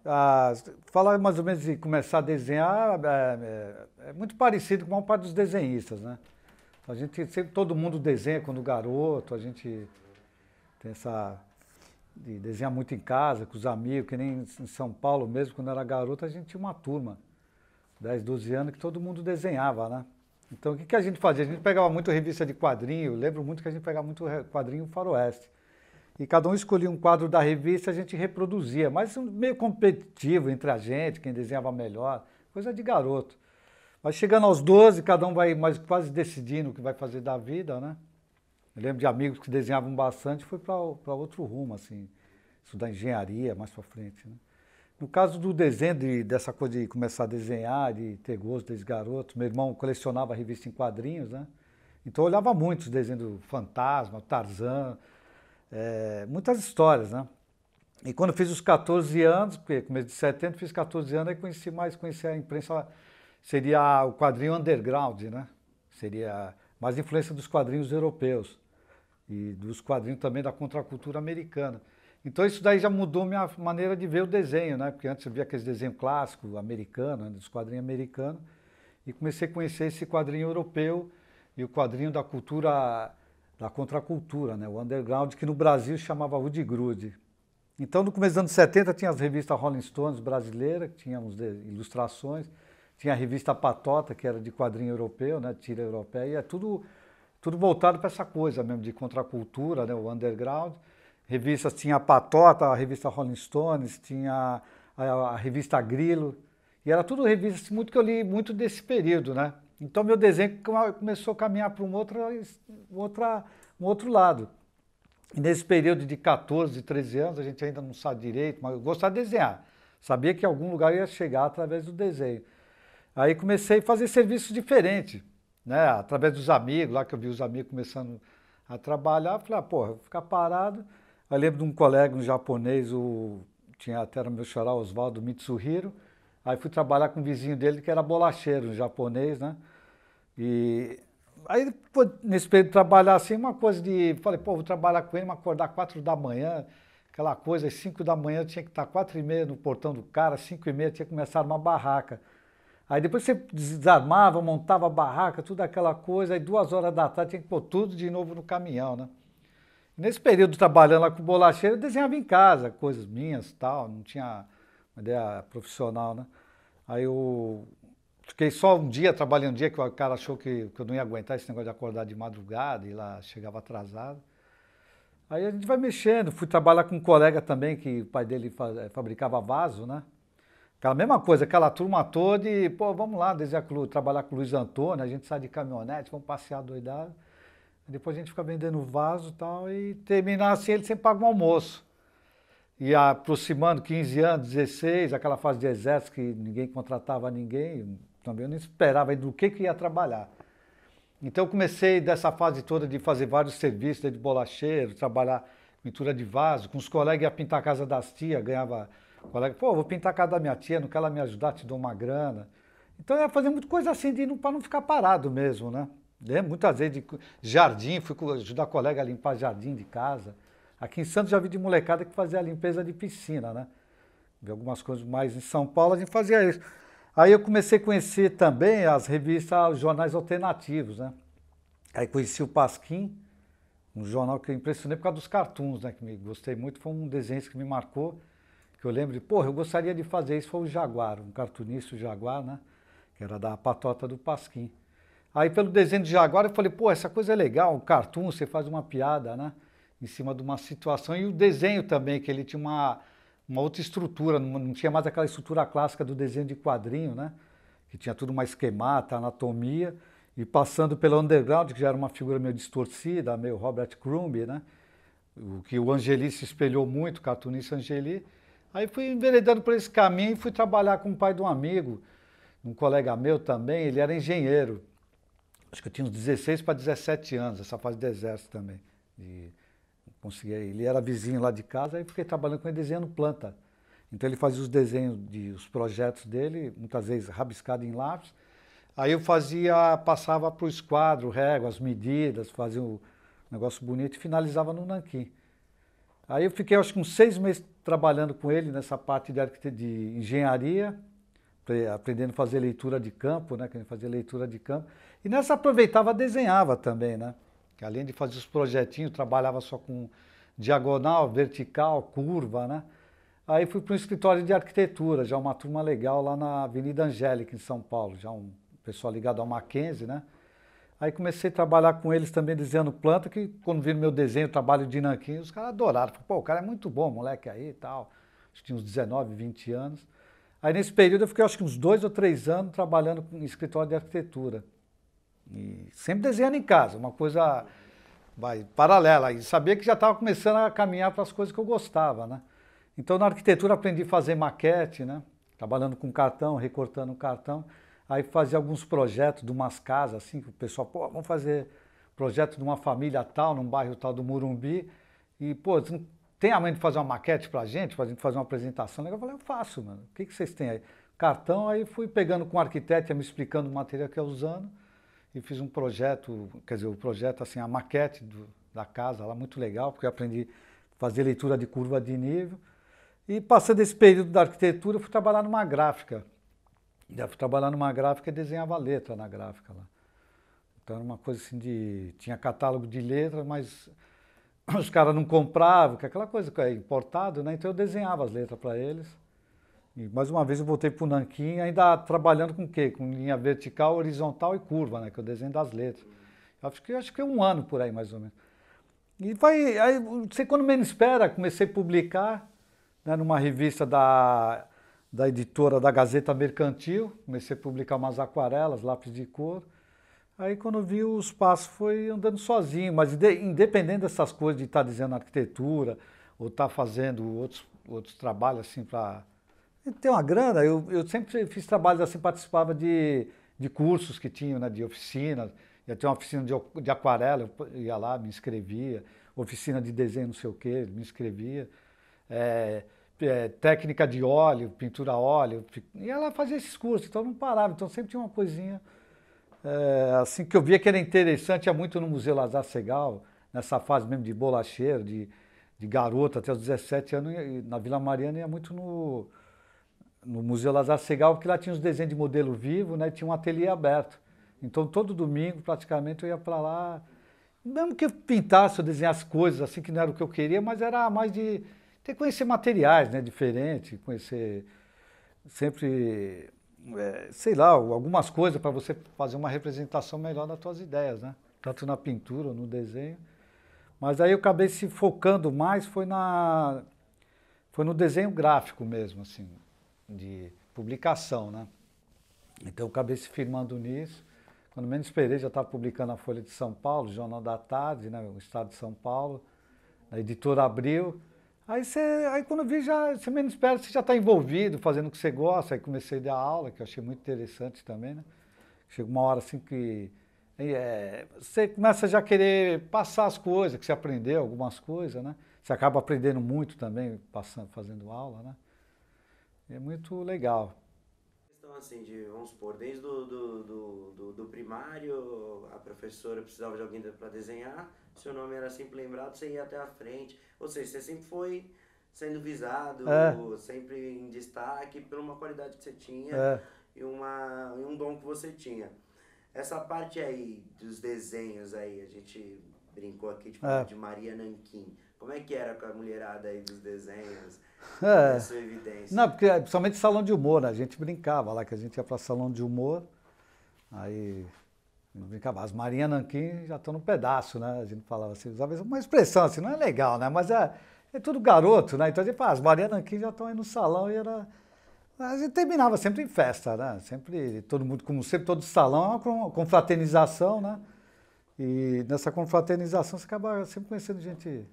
Ah, falar mais ou menos de começar a desenhar é muito parecido com a maior parte dos desenhistas, né? A gente sempre, todo mundo desenha quando garoto, a gente tem essa de desenhar muito em casa, com os amigos, que nem em São Paulo mesmo, quando era garoto, a gente tinha uma turma, 10, 12 anos, que todo mundo desenhava, né? Então o que a gente fazia? A gente pegava muito revista de quadrinho, eu lembro muito que a gente pegava muito quadrinho faroeste. E cada um escolhia um quadro da revista e a gente reproduzia, mas meio competitivo entre a gente, quem desenhava melhor, coisa de garoto. Mas chegando aos 12, cada um vai mais quase decidindo o que vai fazer da vida, né? Eu lembro de amigos que desenhavam bastante, foi para outro rumo, assim, estudar engenharia mais para frente, né? No caso do desenho, dessa coisa de começar a desenhar, de ter gosto desde garoto, meu irmão colecionava revista em quadrinhos, né? Então eu olhava muito os desenhos do Fantasma, Tarzan, muitas histórias, né? E quando eu fiz os 14 anos, porque começo de 70, fiz 14 anos, aí conheci a imprensa, seria o quadrinho underground, né? Seria mais influência dos quadrinhos europeus e dos quadrinhos também da contracultura americana. Então isso daí já mudou minha maneira de ver o desenho, né? Porque antes eu via aqueles desenhos clássicos americanos, né? Dos quadrinhos americanos, e comecei a conhecer esse quadrinho europeu e o quadrinho da cultura, da contracultura, né? O underground, que no Brasil chamava Woody Grude. Então no começo dos anos 70 tinha as revistas Rolling Stones brasileiras, que tínhamos ilustrações, tinha a revista Patota, que era de quadrinho europeu, né? Tira europeia, e é tudo voltado para essa coisa mesmo de contracultura, né? O underground. Revistas tinha a Patota, a revista Rolling Stones, tinha a revista Grilo, e era tudo revistas muito que eu li muito desse período, né? Então meu desenho começou a caminhar para um outro lado. E nesse período de 14, 13 anos, a gente ainda não sabe direito, mas eu gostava de desenhar. Sabia que em algum lugar eu ia chegar através do desenho. Aí comecei a fazer serviços diferentes, né? Através dos amigos, lá que eu vi os amigos começando a trabalhar, falei, pô, vou ficar parado. Aí lembro de um colega, um japonês, tinha até era meu xará, Oswaldo Mitsuhiro. Aí fui trabalhar com um vizinho dele que era bolacheiro, um japonês, né? E aí, pô, nesse período de trabalhar assim, uma coisa de... Falei, pô, vou trabalhar com ele, mas acordar 4 da manhã, aquela coisa, às 5 da manhã eu tinha que estar 4h30 no portão do cara, 5h30 tinha que começar uma barraca. Aí depois você desarmava, montava a barraca, tudo aquela coisa, aí 2 horas da tarde tinha que pôr tudo de novo no caminhão, né? Nesse período trabalhando lá com bolacheiro, eu desenhava em casa, coisas minhas e tal, não tinha uma ideia profissional, né? Aí eu fiquei só um dia, trabalhando um dia, que o cara achou que eu não ia aguentar esse negócio de acordar de madrugada e lá chegava atrasado. Aí a gente vai mexendo, fui trabalhar com um colega também, que o pai dele fabricava vaso, né? Aquela mesma coisa, aquela turma toda e, pô, vamos lá, trabalhar com o Luiz Antônio, a gente sai de caminhonete, vamos passear doidado. Depois a gente fica vendendo vaso e tal, e terminar assim, ele sempre paga um almoço. E aproximando 15 anos, 16, aquela fase de exército que ninguém contratava ninguém, também eu não esperava do que ia trabalhar. Então eu comecei dessa fase toda de fazer vários serviços, de bolacheiro, trabalhar pintura de vaso, com os colegas ia pintar a casa das tias, ganhava, colega, pô, vou pintar a casa da minha tia, não quer ela me ajudar, te dou uma grana. Então eu ia fazer muita coisa assim, para não ficar parado mesmo, né? Muitas vezes de jardim, fui ajudar colega a limpar jardim de casa. Aqui em Santos já vi de molecada que fazia a limpeza de piscina, né? Vi algumas coisas mais em São Paulo, a gente fazia isso. Aí eu comecei a conhecer também as revistas, os jornais alternativos, né? Aí conheci o Pasquim, um jornal que eu impressionei por causa dos cartoons, né? Que me gostei muito, foi um desenho que me marcou, que eu lembro de, porra, eu gostaria de fazer isso, foi o Jaguar, um cartunista, o Jaguar, né? Que era da patota do Pasquim. Aí pelo desenho de Jaguar eu falei, pô, essa coisa é legal, o cartoon, você faz uma piada, né? Em cima de uma situação. E o desenho também, que ele tinha uma outra estrutura, não tinha mais aquela estrutura clássica do desenho de quadrinho, né? Que tinha tudo uma esquemata, anatomia. E passando pelo underground, que já era uma figura meio distorcida, meio Robert Crumb, né? O que o Angeli se espelhou muito, o cartunista Angeli. Aí fui enveredando por esse caminho e fui trabalhar com o pai de um amigo, um colega meu também, ele era engenheiro. Acho que eu tinha uns 16 para 17 anos, essa fase do exército também. Ele era vizinho lá de casa, aí fiquei trabalhando com ele desenhando planta. Então ele fazia os desenhos, os projetos dele, muitas vezes rabiscado em lápis. Aí eu passava para o esquadro, régua, as medidas, fazia um negócio bonito e finalizava no nanquim. Aí eu fiquei acho que uns 6 meses trabalhando com ele nessa parte de engenharia, aprendendo a fazer leitura de campo, né? Que a gente fazia leitura de campo. E nessa aproveitava, desenhava também, né? Que além de fazer os projetinhos, trabalhava só com diagonal, vertical, curva, né? Aí fui para um escritório de arquitetura, já uma turma legal lá na Avenida Angélica, em São Paulo, já um pessoal ligado ao Mackenzie, né? Aí comecei a trabalhar com eles também desenhando planta, que quando viram meu desenho, trabalho de nanquim, os caras adoraram. Falaram, pô, o cara é muito bom, moleque aí e tal. Acho que tinha uns 19, 20 anos. Aí nesse período eu fiquei acho que uns 2 ou 3 anos trabalhando em escritório de arquitetura. E sempre desenhando em casa, uma coisa paralela. E sabia que já estava começando a caminhar para as coisas que eu gostava, né? Então na arquitetura aprendi a fazer maquete, né? Trabalhando com cartão, recortando cartão. Aí fazia alguns projetos de umas casas, assim, que o pessoal, pô, vamos fazer projeto de uma família tal, num bairro tal do Morumbi. E, pô, você não tem a mãe de fazer uma maquete pra gente fazer uma apresentação? Eu falei, eu faço, mano. O que vocês têm aí? Cartão, aí fui pegando com o arquiteto, ia me explicando o material que eu ia usando. E fiz um projeto, quer dizer, o projeto, assim, a maquete da casa lá, muito legal, porque eu aprendi a fazer leitura de curva de nível. E passando esse período da arquitetura, eu fui trabalhar numa gráfica. Já fui trabalhar numa gráfica e desenhava letra na gráfica lá. Então era uma coisa assim tinha catálogo de letras, mas os caras não compravam, que é aquela coisa que é importado, né? Então eu desenhava as letras para eles. E mais uma vez eu voltei para o nanquim, ainda trabalhando com o quê? Com linha vertical, horizontal e curva, né? Que é o desenho das letras. Acho que 1 ano por aí, mais ou menos. E aí, você quando menos espera, comecei a publicar, né, numa revista da editora da Gazeta Mercantil, comecei a publicar umas aquarelas, lápis de cor. Aí quando eu vi o espaço foi andando sozinho, mas independente dessas coisas de estar desenhando arquitetura, ou estar fazendo outros trabalhos assim para ter uma grana, eu sempre fiz trabalhos assim, participava de cursos que tinham, né, de oficinas, ia ter uma oficina de aquarela, eu ia lá, me inscrevia, oficina de desenho não sei o quê, me inscrevia. Técnica de óleo, pintura a óleo, e ela fazia esses cursos, então não parava, então sempre tinha uma coisinha assim que eu via que era interessante, ia muito no Museu Lazar Segal, nessa fase mesmo de bolacheiro, de garoto, até os 17 anos, na Vila Mariana ia muito no Museu Lazar Segal, porque lá tinha os desenhos de modelo vivo, né, e tinha um ateliê aberto. Então todo domingo praticamente eu ia para lá, mesmo que eu pintasse, eu desenhasse coisas assim que não era o que eu queria, mas era mais de ter que conhecer materiais, né, diferentes, conhecer sempre, sei lá, algumas coisas para você fazer uma representação melhor das suas ideias, né? Tanto na pintura ou no desenho. Mas aí eu acabei se focando mais, foi no desenho gráfico mesmo, assim, de publicação, né? Então eu acabei se firmando nisso. Quando menos esperei, já estava publicando a Folha de São Paulo, Jornal da Tarde, né, o Estado de São Paulo, a Editora Abril. Aí quando eu vi, você menos espera, você já está envolvido, fazendo o que você gosta. Aí comecei a dar aula, que eu achei muito interessante também, né? Chega uma hora assim que você começa já a querer passar as coisas, que você aprendeu, algumas coisas, né? Você acaba aprendendo muito também, fazendo aula, né? É muito legal. Então, assim, vamos supor, desde do primário, a professora precisava de alguém para desenhar, seu nome era sempre lembrado, você ia até a frente, ou seja, você sempre foi sendo visado, sempre em destaque, por uma qualidade que você tinha e um dom que você tinha. Essa parte aí dos desenhos aí, a gente brincou aqui de Maria Nanquim. Como é que era com a mulherada aí dos desenhos? A sua evidência? Não, porque principalmente salão de humor, né? A gente brincava lá, que a gente ia para salão de humor, aí brincava, as Maria Nanquim já estão no pedaço, né? A gente falava assim, usava uma expressão assim, não é legal, né? Mas é tudo garoto, né? Então a gente fala, as Maria Nanquim já estão aí no salão e era... A gente terminava sempre em festa, né? Sempre, todo mundo, como sempre, todo salão é uma confraternização, né? E nessa confraternização você acaba sempre conhecendo gente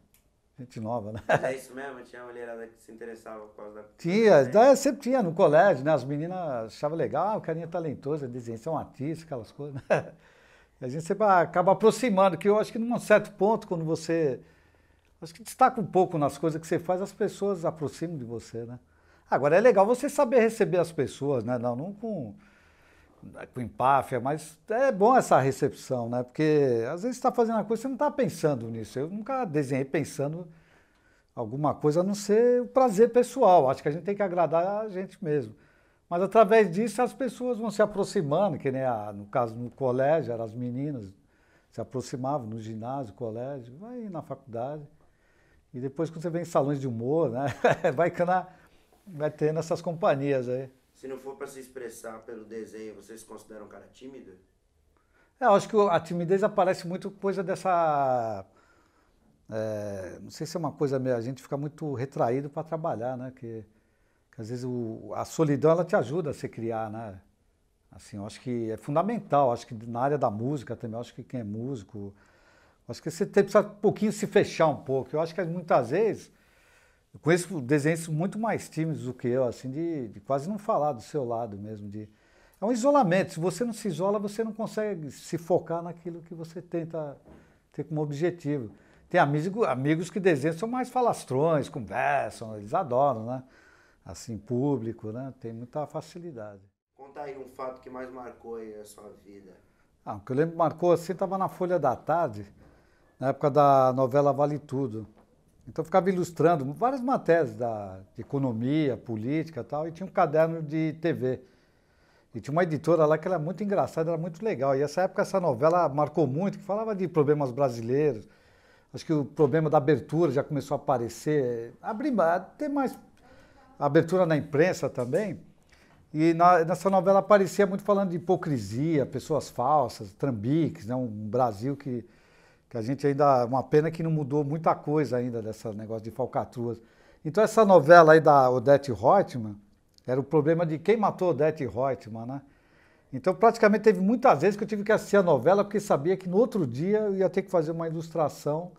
nova, né? Mas é isso mesmo? Tinha uma mulherada que se interessava por causa da... Tinha, sempre tinha no colégio, né? As meninas achavam legal, o carinha talentoso, desenho, é um artista, aquelas coisas, né? E a gente sempre acaba aproximando, que eu acho que num certo ponto, quando você... Acho que destaca um pouco nas coisas que você faz, as pessoas aproximam de você, né? Agora, é legal você saber receber as pessoas, né? Não com empáfia, mas é bom essa recepção, né? Porque às vezes você está fazendo uma coisa, você não está pensando nisso. Eu nunca desenhei pensando alguma coisa a não ser o prazer pessoal. Acho que a gente tem que agradar a gente mesmo. Mas através disso as pessoas vão se aproximando, que nem no caso no colégio, eram as meninas se aproximavam no ginásio, colégio, vai na faculdade. E depois quando você vem em salões de humor, né? Vai tendo essas companhias aí. Se não for para se expressar pelo desenho, você se considera um cara tímido? Eu acho que a timidez aparece muito coisa dessa. Não sei se é uma coisa meio. A gente fica muito retraído para trabalhar, né? Que às vezes a solidão ela te ajuda a se criar, né? Assim, eu acho que é fundamental. Acho que na área da música também, eu acho que quem é músico. Acho que você precisa um pouquinho se fechar um pouco. Eu acho que muitas vezes. Eu conheço desenhistas muito mais tímidos do que eu, assim, de quase não falar do seu lado mesmo. É um isolamento. Se você não se isola, você não consegue se focar naquilo que você tenta ter como objetivo. Tem amigos que desenham, são mais falastrões, conversam, eles adoram, né? Assim, público, né? Tem muita facilidade. Conta aí um fato que mais marcou aí a sua vida. O que eu lembro marcou assim, estava na Folha da Tarde, na época da novela Vale Tudo. Então eu ficava ilustrando várias matérias de economia, política e tal, e tinha um caderno de TV. E tinha uma editora lá que era muito engraçada, era muito legal. E essa época essa novela marcou muito, que falava de problemas brasileiros. Acho que o problema da abertura já começou a aparecer, ter mais abertura na imprensa também. E nessa novela aparecia muito falando de hipocrisia, pessoas falsas, trambiques, né? Um Brasil que a gente ainda, uma pena que não mudou muita coisa ainda desse negócio de falcatruas. Então essa novela aí da Odete Roitman, era o problema de quem matou Odete Roitman, né? Então praticamente teve muitas vezes que eu tive que assistir a novela porque sabia que no outro dia eu ia ter que fazer uma ilustração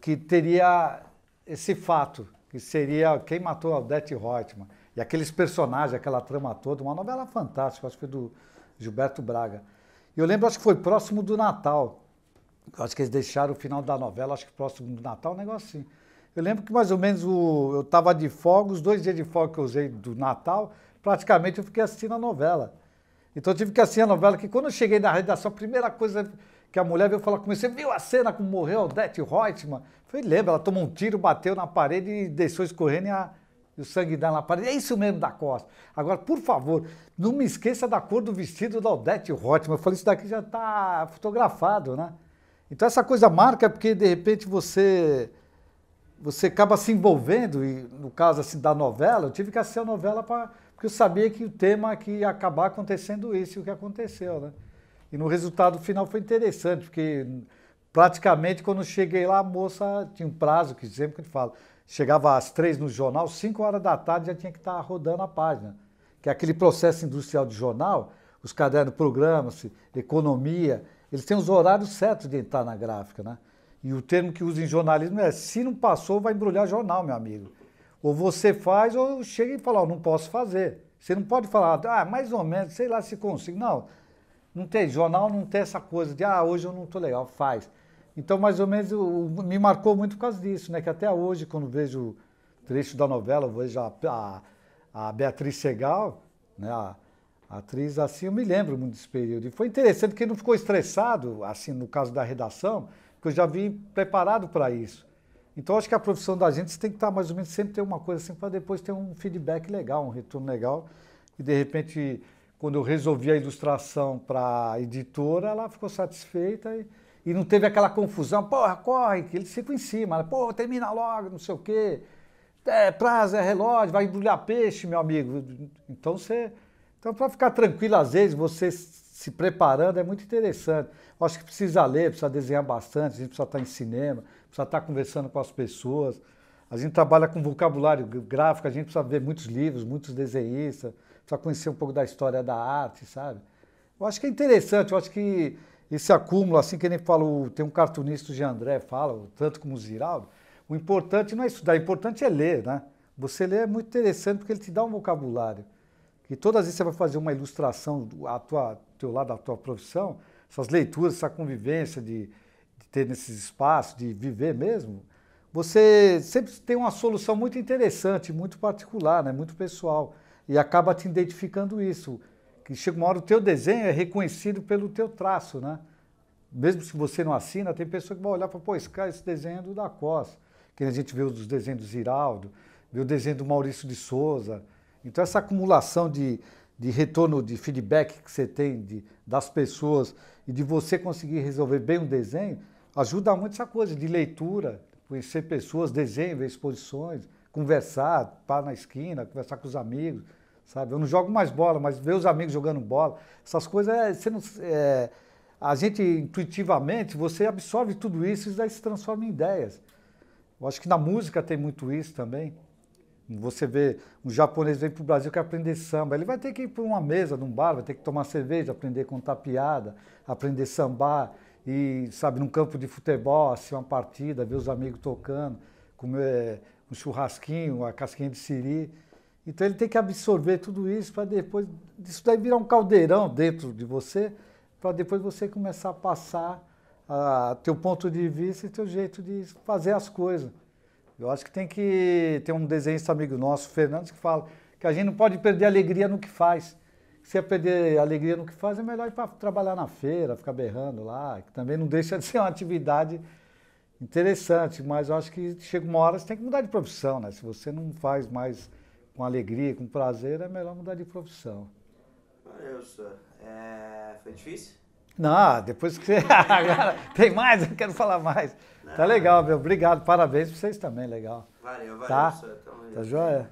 que teria esse fato, que seria quem matou a Odete Roitman. E aqueles personagens, aquela trama toda, uma novela fantástica, acho que foi do Gilberto Braga. E eu lembro, acho que foi próximo do Natal. Acho que eles deixaram o final da novela, acho que próximo do Natal, um negócio assim. Eu lembro que mais ou menos eu estava de folga, os 2 dias de folga que eu usei do Natal, praticamente eu fiquei assistindo a novela. Então eu tive que assistir a novela, que quando eu cheguei na redação, a primeira coisa que a mulher veio falar comigo, você viu a cena como morreu a Odete Roitman? Eu falei, lembra, ela tomou um tiro, bateu na parede e deixou escorrendo e o sangue dela na parede. É isso mesmo da Costa. Agora, por favor, não me esqueça da cor do vestido da Odete Roitman. Eu falei, isso daqui já está fotografado, né? Então essa coisa marca porque, de repente, você acaba se envolvendo, e no caso assim, da novela, eu tive que assistir a novela porque eu sabia que o tema que ia acabar acontecendo isso e o que aconteceu, né? E no resultado final foi interessante, porque praticamente quando eu cheguei lá, a moça tinha um prazo, que sempre que eu falo, chegava às 3 no jornal, 5 horas da tarde já tinha que estar rodando a página. Que é aquele processo industrial de jornal, os cadernos, programas, economia, eles têm os horários certos de entrar na gráfica, né? E o termo que usa em jornalismo é, se não passou, vai embrulhar jornal, meu amigo. Ou você faz, ou chega e fala, não posso fazer. Você não pode falar, mais ou menos, sei lá se consigo. Não tem jornal, não tem essa coisa de, hoje eu não estou legal, faz. Então, mais ou menos, me marcou muito por causa disso, né? Que até hoje, quando vejo trecho da novela, eu vejo a Beatriz Segal, né? A atriz, assim, eu me lembro muito desse período. E foi interessante porque não ficou estressado, assim, no caso da redação, porque eu já vim preparado para isso. Então, acho que a profissão da gente tem que estar, mais ou menos, sempre ter uma coisa assim, para depois ter um feedback legal, um retorno legal. E, de repente, quando eu resolvi a ilustração para a editora, ela ficou satisfeita e não teve aquela confusão. Porra, corre, que eles ficam em cima. Pô, termina logo, não sei o quê. Prazo, é relógio, vai embrulhar peixe, meu amigo. Então, para ficar tranquilo, às vezes, você se preparando é muito interessante. Eu acho que precisa ler, precisa desenhar bastante, a gente precisa estar em cinema, precisa estar conversando com as pessoas. A gente trabalha com vocabulário gráfico, a gente precisa ver muitos livros, muitos desenhistas, precisa conhecer um pouco da história da arte, sabe? Eu acho que é interessante, eu acho que esse acúmulo, assim que nem falo, tem um cartunista, o Jean André, fala, tanto como o Ziraldo, o importante não é estudar, o importante é ler, né? Você ler é muito interessante porque ele te dá um vocabulário. Que todas as vezes você vai fazer uma ilustração do teu lado da tua profissão, essas leituras, essa convivência de ter nesses espaços, de viver mesmo, você sempre tem uma solução muito interessante, muito particular, né? Muito pessoal. E acaba te identificando isso. Que chega uma hora o teu desenho é reconhecido pelo teu traço, né? Mesmo se você não assina, tem pessoa que vai olhar e falar, pô, esse desenho é do Da Costa. que a gente vê os desenhos do Ziraldo, vê o desenho do Maurício de Souza. Então essa acumulação de retorno, de feedback que você tem das pessoas e de você conseguir resolver bem um desenho, ajuda muito essa coisa de leitura, conhecer pessoas, desenho, ver exposições, conversar, parar na esquina, conversar com os amigos, sabe? Eu não jogo mais bola, mas ver os amigos jogando bola, essas coisas, você não, a gente intuitivamente, você absorve tudo isso e daí se transforma em ideias. Eu acho que na música tem muito isso também. Você vê um japonês vem para o Brasil quer aprender samba, ele vai ter que ir para uma mesa, num bar, vai ter que tomar cerveja, aprender a contar piada, aprender a sambar, e, sabe, num campo de futebol, assim, uma partida, ver os amigos tocando, comer um churrasquinho, uma casquinha de siri. Então ele tem que absorver tudo isso para depois, isso daí virar um caldeirão dentro de você, para depois você começar a passar a teu ponto de vista e teu jeito de fazer as coisas. Eu acho que tem que ter um desenhista amigo nosso, Fernandes, que fala que a gente não pode perder a alegria no que faz. Se é perder a alegria no que faz, é melhor ir para trabalhar na feira, ficar berrando lá, que também não deixa de ser uma atividade interessante, mas eu acho que chega uma hora que você tem que mudar de profissão, né? Se você não faz mais com alegria, com prazer, é melhor mudar de profissão. Valeu, senhor. Foi difícil? Não, depois que você... Agora, tem mais? Eu quero falar mais. Não. Tá legal, meu. Obrigado. Parabéns pra vocês também, legal. Valeu, tá? senhor. Tá joia?